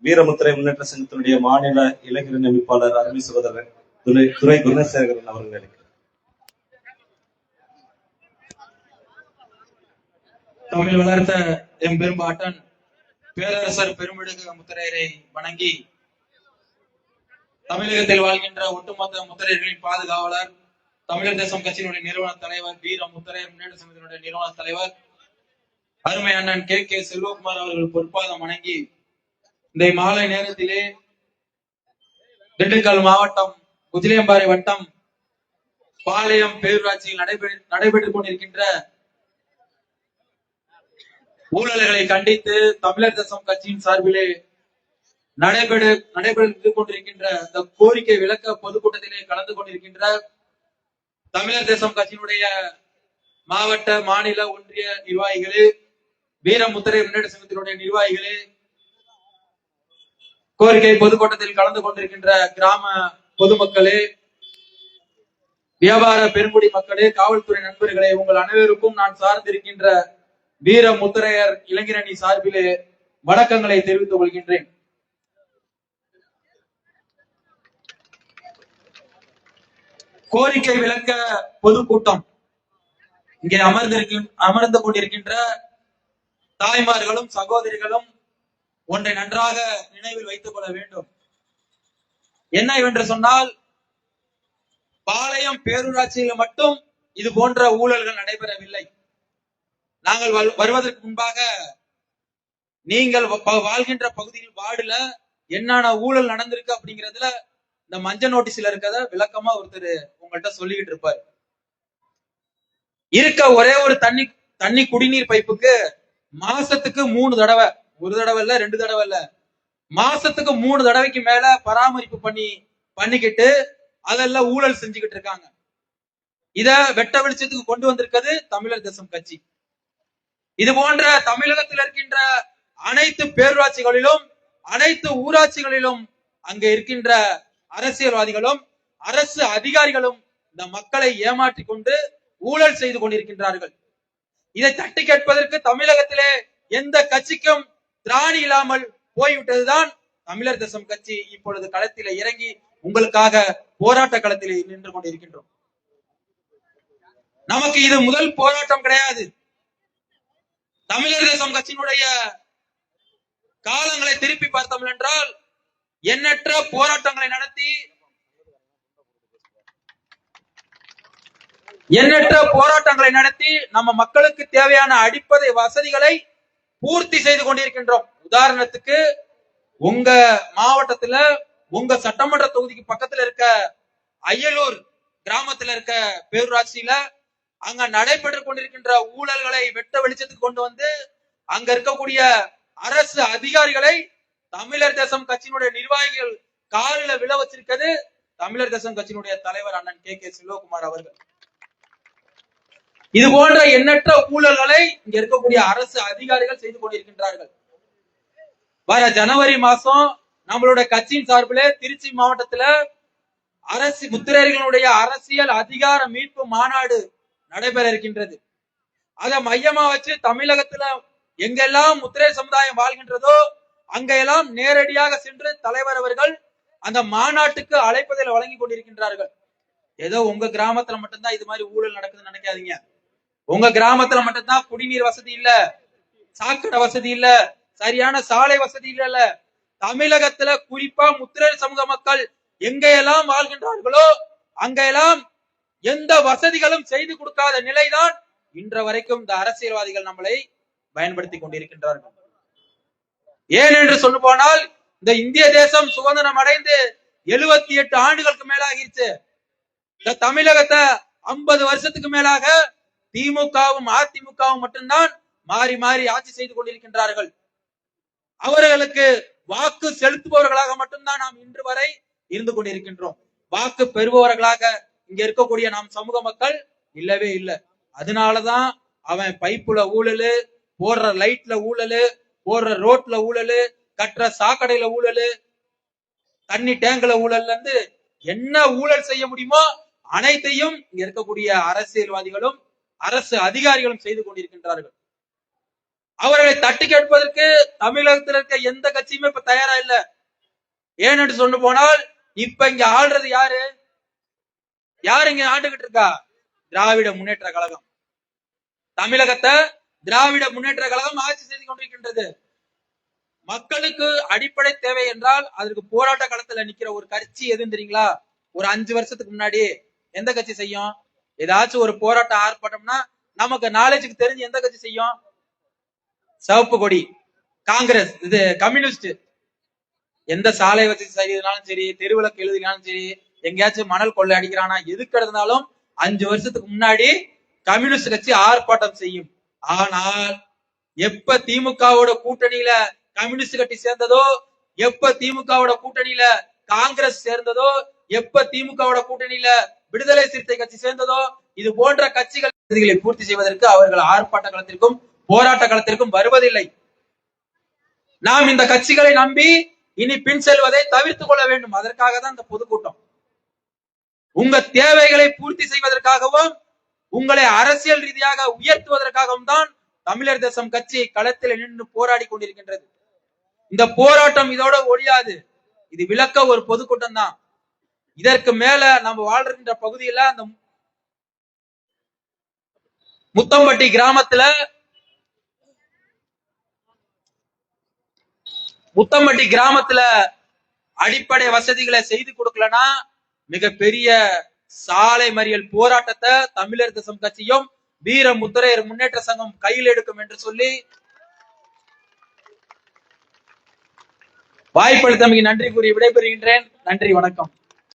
வீரமுத்திரை முன்னேற்ற சங்கத்தினுடைய மாநில இளைஞர் அமைப்பாளர் அருமை சகோதரர் துரை குணசேகரன் அவர்களுக்கு தமிழ் வளர்த்த எம் பெரும்பாட்டன் பேரரசர் பெருமிடுகு முத்திரையரை வணங்கி தமிழகத்தில் வாழ்கின்ற ஒட்டுமொத்த முத்திரையர்களின் பாதுகாவலர் தமிழர் தேசம் கட்சியினுடைய நிறுவன தலைவர் வீர முத்திரையர் முன்னேற்ற சங்கத்தினுடைய நிறுவன தலைவர் அருமை அண்ணன் கே செல்வகுமார் அவர்கள் பொறுப்பாதம் வணங்கி இந்த மாலை நேரத்திலே திண்டுக்கல் மாவட்டம் குஜிலியம்பாறை வட்டம் பாளையம் பேரூராட்சியில் நடைபெற்றுக் கொண்டிருக்கின்ற ஊழல்களை கண்டித்து தமிழர் தேசம் கட்சியின் சார்பிலே நடைபெற்று கொண்டிருக்கின்ற இந்த கோரிக்கை விளக்க பொதுக்கூட்டத்திலே கலந்து கொண்டிருக்கின்ற தமிழர் தேசம் கட்சியினுடைய மாவட்ட மாநில ஒன்றிய நிர்வாகிகளே, வீரமுத்திரை முன்னேற்ற சங்கத்தினுடைய நிர்வாகிகளே, கோரிக்கை பொதுக்கூட்டத்தில் கலந்து கொண்டிருக்கின்ற கிராம பொதுமக்களே, வியாபார பெருங்குடி மக்களே, காவல்துறை நண்பர்களே, உங்கள் அனைவருக்கும் நான் சார்ந்திருக்கின்ற வீர முத்திரையர் இளைஞரணி சார்பிலே வணக்கங்களை தெரிவித்துக் கொள்கின்றேன். கோரிக்கை விளக்க பொதுக்கூட்டம் இங்கே அமர்ந்து கொண்டிருக்கின்ற தாய்மார்களும் சகோதரிகளும் ஒன்றை நன்றாக நினைவில் வைத்துக் கொள்ள வேண்டும். என்னவென்று சொன்னால், பாளையம் பேரூராட்சியில் மட்டும் இது போன்ற ஊழல்கள் நடைபெறவில்லை. நாங்கள் வருவதற்கு முன்பாக நீங்கள் வாழ்கின்ற பகுதியில் வார்டுல என்னென்ன ஊழல் நடந்திருக்கு அப்படிங்கறதுல இந்த மஞ்சள் நோட்டீஸ்ல இருக்கிறத விளக்கமா ஒருத்தர் உங்கள்கிட்ட சொல்லிக்கிட்டு இருப்பாரு. இருக்க ஒரே ஒரு தண்ணி குடிநீர் பைப்புக்கு மாசத்துக்கு 3 தடவை, ஒரு தடவை இல்ல 2 தடவை இல்ல, மாசத்துக்கு 3 தடவைக்கு மேல பராமரிப்பு பண்ணிக்கிட்டு அதெல்லாம் ஊழல் செஞ்சுக்கிட்டு இருக்காங்க. இத வெட்ட வெளிச்சத்துக்கு கொண்டு வந்திருக்கிறது தமிழர் தேசம் கட்சி. இது போன்ற தமிழகத்தில் இருக்கின்ற அனைத்து பேரூராட்சிகளிலும் அனைத்து ஊராட்சிகளிலும் அங்க இருக்கின்ற அரசியல்வாதிகளும் அரசு அதிகாரிகளும் இந்த மக்களை ஏமாற்றி கொண்டு ஊழல் செய்து கொண்டிருக்கின்றார்கள். இதை தட்டி கேட்பதற்கு தமிழகத்திலே எந்த கட்சிக்கும் திராணி இல்லாமல் போய்விட்டதுதான் தமிழர் தேசம் கட்சி இப்பொழுது களத்திலே இறங்கி உங்களுக்காக போராட்ட களத்திலே நின்று கொண்டிருக்கின்றோம். நமக்கு இது முதல் போராட்டம் கிடையாது. தமிழர் தேசம் கட்சியினுடைய காலங்களை திருப்பி பார்த்தோம் என்றால் எண்ணற்ற போராட்டங்களை நடத்தி நம்ம மக்களுக்கு தேவையான அடிப்படை வசதிகளை பூர்த்தி செய்து கொண்டிருக்கின்றோம். உதாரணத்துக்கு உங்க மாவட்டத்துல உங்க சட்டமன்ற தொகுதிக்கு பக்கத்துல இருக்க அய்யலூர் கிராமத்துல இருக்க பேரூராட்சியில அங்க நடைபெற்று கொண்டிருக்கின்ற ஊழல்களை வெட்ட வெளிச்சத்துக்கு கொண்டு வந்து அங்க இருக்கக்கூடிய அரசு அதிகாரிகளை தமிழர் தேசம் கட்சியினுடைய நிர்வாகிகள் காலில விழ வச்சிருக்கிறது தமிழர் தேசம் கட்சியினுடைய தலைவர் அண்ணன் கே செல்வகுமார் அவர்கள். இது போன்ற எண்ணற்ற ஊழல்களை இங்க இருக்கக்கூடிய அரசு அதிகாரிகள் செய்து கொண்டிருக்கின்றார்கள். வர ஜனவரி மாசம் நம்மளுடைய கட்சியின் சார்பில் திருச்சி மாவட்டத்துல அரசு முத்திரையர்களுடைய அரசியல் அதிகார மீட்பு மாநாடு நடைபெற இருக்கின்றது. அதை மையமா வச்சு தமிழகத்துல எங்கெல்லாம் முத்திரை சமுதாயம் வாழ்கின்றதோ அங்கெல்லாம் நேரடியாக சென்று தலைவர் அவர்கள் அந்த மாநாட்டுக்கு அழைப்பதில் வழங்கி கொண்டிருக்கின்றார்கள். ஏதோ உங்க கிராமத்துல மட்டும்தான் இது மாதிரி ஊழல் நடக்குதுன்னு நினைக்காதீங்க. உங்க கிராமத்துல மட்டும்தான் குடிநீர் வசதி இல்ல, சாக்கடை வசதி இல்ல, சரியான சாலை வசதி இல்ல. தமிழகத்துல குறிப்பா முத்திரை சமூக மக்கள் எங்கெல்லாம் வாழ்கின்றார்களோ அங்கெல்லாம் எந்த வசதிகளும் செய்து கொடுக்காத நிலைதான் இன்ற வரைக்கும் இந்த அரசியல்வாதிகள் நம்மளை பயன்படுத்தி கொண்டிருக்கின்றார்கள். ஏன் என்று சொல்ல போனால், இந்த இந்திய தேசம் சுதந்திரம் அடைந்து 78 ஆண்டுகளுக்கு மேலாகிருச்சு. இந்த தமிழகத்தை 50 வருஷத்துக்கு மேலாக திமுகவும் அதிமுகவும் மட்டும்தான் மாறி மாறி ஆட்சி செய்து கொண்டிருக்கின்றார்கள். அவர்களுக்கு வாக்கு செலுத்துபவர்களாக மட்டும்தான் நாம் இன்று வரை இருந்து கொண்டிருக்கின்றோம். வாக்கு பெறுபவர்களாக இங்க இருக்கக்கூடிய நாம் சமூக மக்கள் இல்லவே இல்லை. அதனாலதான் அவன் பைப்புல ஊழலு, போடுற லைட்ல ஊழலு, போடுற ரோட்ல ஊழலு, கட்டுற சாக்கடையில ஊழலு, தண்ணி டேங்க்ல ஊழல்ல இருந்து என்ன ஊழல் செய்ய முடியுமோ அனைத்தையும் இங்க இருக்கக்கூடிய அரசியல்வாதிகளும் அரசு அதிகாரிகளும் செய்து கொண்டிருக்கின்றார்கள். அவர்களை தட்டி கேட்பதற்கு தமிழகத்தில் இருக்க எந்த கட்சியுமே இப்ப தயாரா இல்ல. ஏன்னு சொன்னு போனால் இப்ப இங்க ஆள்றது யாரு? யாரு இங்க ஆண்டுகிட்டு இருக்கா? திராவிட முன்னேற்ற கழகம். தமிழகத்தை திராவிட முன்னேற்ற கழகம் ஆட்சி செய்து கொண்டிருக்கின்றது. மக்களுக்கு அடிப்படை தேவை என்றால் அதற்கு போராட்ட களத்துல நிக்கிற ஒரு கட்சி எதுன்னு தெரியுங்களா? ஒரு 5 வருஷத்துக்கு முன்னாடி எந்த கட்சி செய்யும்? ஏதாச்சும் ஒரு போராட்டம் ஆர்ப்பாட்டம்னா நமக்கு நாலேஜுக்கு தெரிஞ்சு எந்த கட்சி செய்யும்? சிவப்பு கொடி, காங்கிரஸ், இது கம்யூனிஸ்ட். எந்த சாலை வசதி செய்யறதுனாலும் சரி, தெருவிளக்கு எழுதினாலும் சரி, எங்கேயாச்சும் மணல் கொள்ளை அடிக்கிறானா, எதுக்கு எடுத்தாலும் 5 வருஷத்துக்கு முன்னாடி கம்யூனிஸ்ட் கட்சி ஆர்ப்பாட்டம் செய்யும். ஆனால் எப்ப திமுகவோட கூட்டணியில கம்யூனிஸ்ட் கட்சி சேர்ந்ததோ, எப்ப திமுகவோட கூட்டணியில காங்கிரஸ் சேர்ந்ததோ, எப்ப திமுகவோட கூட்டணியில விடுதலை சிறுத்தை கட்சி சேர்ந்ததோ, இது போன்ற கட்சிகள் பூர்த்தி செய்வதற்கு அவர்கள் ஆர்ப்பாட்ட களத்திற்கும் போராட்ட களத்திற்கும் வருவதில்லை. நாம் இந்த கட்சிகளை நம்பி இனி பின் செல்வதை தவிர்த்துக் கொள்ள வேண்டும். அதற்காக தான் இந்த பொதுக்கூட்டம். உங்க தேவைகளை பூர்த்தி செய்வதற்காகவும் உங்களை அரசியல் ரீதியாக உயர்த்துவதற்காகவும் தான் தமிழர் தேசம் கட்சி களத்தில் நின்று போராடி கொண்டிருக்கின்றது. இந்த போராட்டம் இதோட ஒழியாது. இது விளக்க ஒரு பொதுக்கூட்டம் தான். இதற்கு மேல நம்ம வாழ்கின்ற பகுதியில அந்த முத்தம்பட்டி கிராமத்துல அடிப்படை வசதிகளை செய்து கொடுக்கலனா மிகப்பெரிய சாலை மறியல் போராட்டத்தை தமிழர் தேசம் கட்சியும் வீர முத்திரையர் முன்னேற்ற சங்கம் கையில் எடுக்கும் என்று சொல்லி வாய்ப்பளித்தமைக்கு நன்றி கூறி விடைபெறுகின்றேன். நன்றி, வணக்கம்.